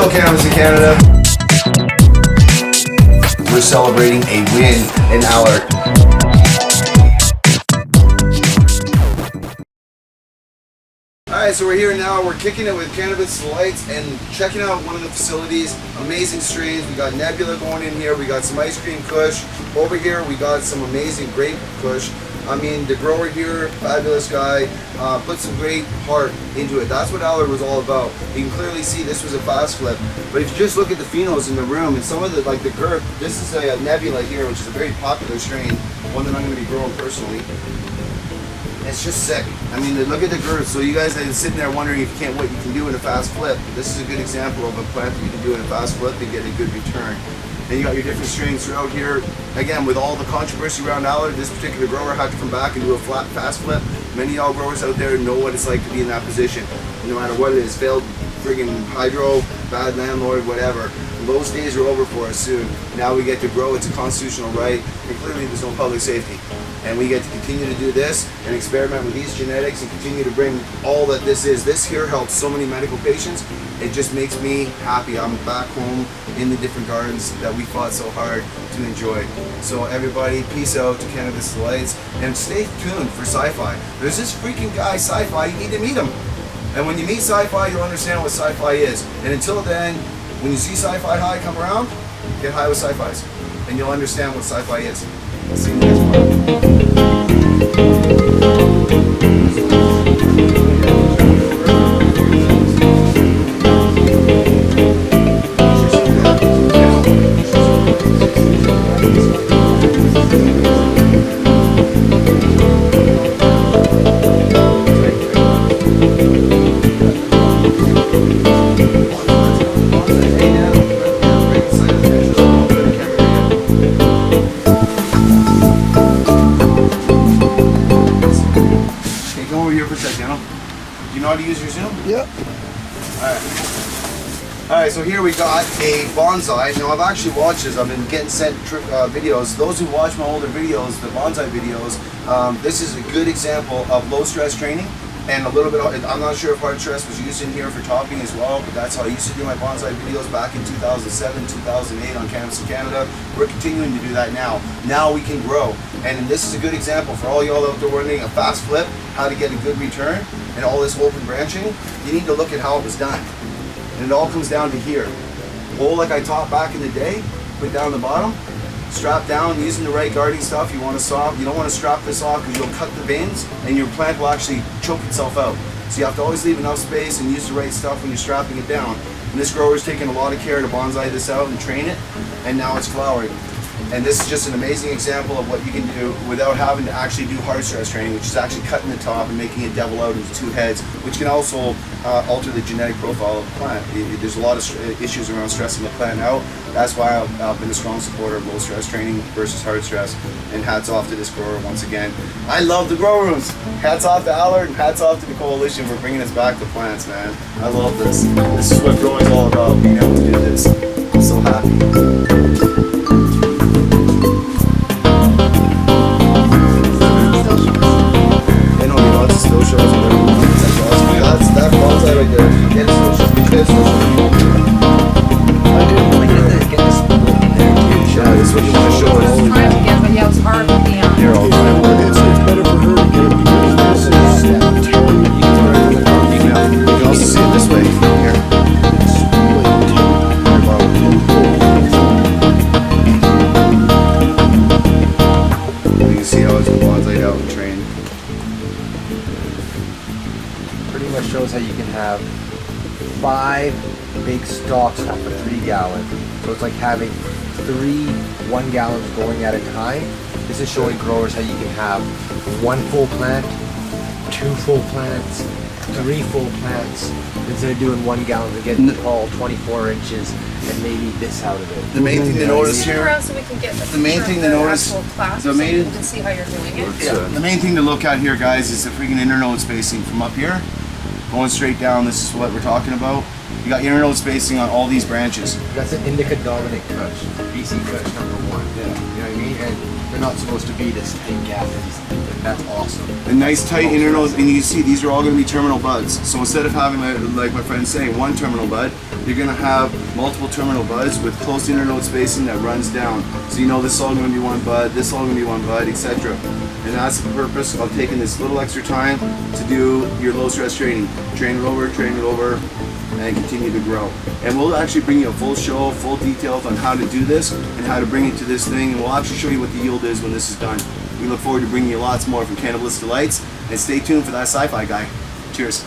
still Cannabis in Canada. We're celebrating a win in Allard. Alright, so we're here now. We're kicking it with Cannabis Lights and checking out one of the facilities. Amazing strains. We got Nebula going in here. We got some ice cream kush. Over here we got some amazing grape kush. I mean, the grower here, fabulous guy, put some great heart into it. That's what Allard was all about. You can clearly see this was a fast flip. But if you just look at the phenos in the room and some of the, like the girth, this is a Nebula here, which is a very popular strain, one that I'm going to be growing personally. It's just sick. I mean, look at the girth. So you guys are sitting there wondering if you can't what you can do in a fast flip. This is a good example of a plant that you can do in a fast flip and get a good return. And you got your different strains throughout here. Again, with all the controversy around Allard, this particular grower had to come back and do a flat fast flip. Many of y'all growers out there know what it's like to be in that position. No matter what it is, failed friggin' hydro, bad landlord, whatever. Those days are over for us soon. Now we get to grow, it's a constitutional right, and clearly there's no public safety. And we get to continue to do this and experiment with these genetics and continue to bring all that this is. This here helps so many medical patients. It just makes me happy. I'm back home in the different gardens that we fought so hard to enjoy. So everybody, peace out to Cannabis Lights and stay tuned for Sci-Fi. There's this freaking guy, Sci-Fi, you need to meet him. And when you meet Sci-Fi, you'll understand what Sci-Fi is. And until then, when you see Sci-Fi High come around, get high with Sci-Fis. And you'll understand what Sci-Fi is. I'll see you next Do you know how to use your Zoom? Yep. Alright, so here we got a bonsai. Now I've actually watched this, I've been getting sent videos. Those who watch my older videos, the bonsai videos, this is a good example of low stress training and a little bit of, I'm not sure if hard stress was used in here for topping as well, but that's how I used to do my bonsai videos back in 2007, 2008 on Cannabis in Canada. We're continuing to do that now. Now we can grow. And this is a good example for all y'all out there wondering a fast flip, how to get a good return, and all this open branching. You need to look at how it was done. And it all comes down to here. Hole like I taught back in the day, put down the bottom, strap down using the right guarding stuff. You want to soft, you don't want to strap this off because you'll cut the veins and your plant will actually choke itself out. So you have to always leave enough space and use the right stuff when you're strapping it down. And this grower's taken a lot of care to bonsai this out and train it, and now it's flowering. And this is just an amazing example of what you can do without having to actually do hard stress training, which is actually cutting the top and making it devil out into two heads, which can also alter the genetic profile of the plant. There's a lot of issues around stressing the plant out. That's why I've been a strong supporter of low stress training versus hard stress. And hats off to this grower once again. I love the grow rooms. Hats off to Allard and hats off to the coalition for bringing us back to plants, man. I love this. This is what growing is all about, being able to do this. I'm so happy. Still shows that's that bonsai right there. Get still shows. I didn't like that. Get this in there too. Yeah, this is what you want to show us. I was trying to get, but yeah, it was hard with the Here, I'll try one. It's better for her to get it because this is You can also see it this way. Here. You can see how it's bonsai'd out and trained. pretty much shows how you can have 5 big stalks for 3 gallons. So it's like having 3 1 gallons going at a time. This is showing growers how you can have 1 full plant, 2 full plants, 3 full plants, instead of doing 1 gallon and getting the tall 24 inches and maybe this out of it. The main thing to notice here, so we can get the main thing to notice, to see how you're doing it. Yeah, the main thing to look at here, guys, is the freaking internode spacing from up here, going straight down. This is what we're talking about. You got internode spacing on all these branches. That's an indica dominant kush, BC kush #1. Yeah. You know what I mean? And they're not supposed to be this big gap. That's awesome. A nice tight internodes, and you see these are all going to be terminal buds. So instead of having, like my friend's saying, one terminal bud, you're going to have multiple terminal buds with close internode spacing that runs down. So you know this is all going to be one bud, this is all going to be one bud, etc. And that's the purpose of taking this little extra time to do your low stress training. Train it over, and continue to grow. And we'll actually bring you a full show, full details on how to do this and how to bring it to this thing, and we'll actually show you what the yield is when this is done. We look forward to bringing you lots more from Cannabis Delights, and stay tuned for that sci-fi guy. Cheers.